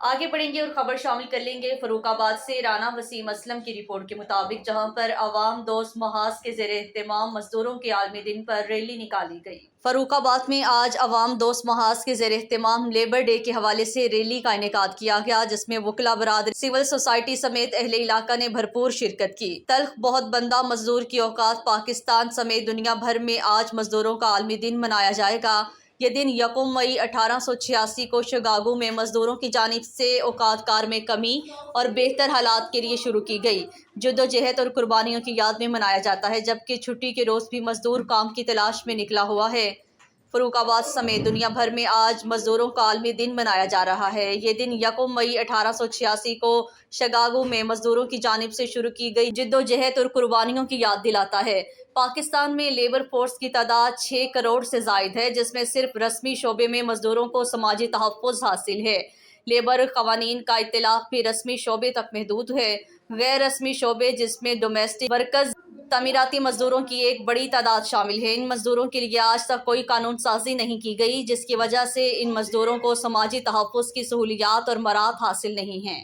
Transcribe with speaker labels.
Speaker 1: आगे बढ़ेंगे और खबर शामिल कर लेंगे फरुखाबाद से राना वसीम असलम की रिपोर्ट के मुताबिक, जहां पर अवाम दोस्त महाज के ज़ेरे एहतमाम मजदूरों के आलमी दिन पर रैली निकाली गई। फरुखाबाद में आज अवाम दोस्त महाज के ज़ेरे एहतमाम लेबर डे के हवाले से रैली का इनेकाद किया गया, जिसमें वकला बरादरी, सिविल सोसाइटी समेत अहले इलाका ने भरपूर शिरकत की। तल्ख बहुत बंदा मजदूर की औकात पाकिस्तान समेत दुनिया भर में आज मजदूरों का आलमी दिन मनाया जाएगा। ये दिन 1 मई 1886 को शिकागो में मजदूरों की जानिब से औकात कार में कमी और बेहतर हालात के लिए शुरू की गई जद्दोजहद और कुर्बानियों की याद में मनाया जाता है, जबकि छुट्टी के रोज़ भी मजदूर काम की तलाश में निकला हुआ है। फरुखाबाद समेत दुनिया भर में आज मजदूरों का आलमी दिन मनाया जा रहा है। ये दिन 1 मई 1886 को शिकागो में मजदूरों की जानिब से शुरू की गई जद्दोजहद और कुर्बानियों की याद दिलाता है। पाकिस्तान में लेबर फोर्स की तादाद 6 करोड़ से जायद है, जिसमें सिर्फ रस्मी शोबे में मजदूरों को समाजी तहफ़्फ़ुज़ हासिल है। लेबर कवानीन का इत्तलाफ़ भी रस्मी शोबे तक महदूद है। गैर रस्मी शोबे, जिसमें डोमेस्टिक वर्कर्स, तामीराती मजदूरों की एक बड़ी तादाद शामिल है। इन मजदूरों के लिए आज तक कोई कानून साजी नहीं की गई, जिसकी वजह से इन मजदूरों को समाजी तहफ़्फ़ुज़ की सहूलियात और मराहत हासिल नहीं हैं।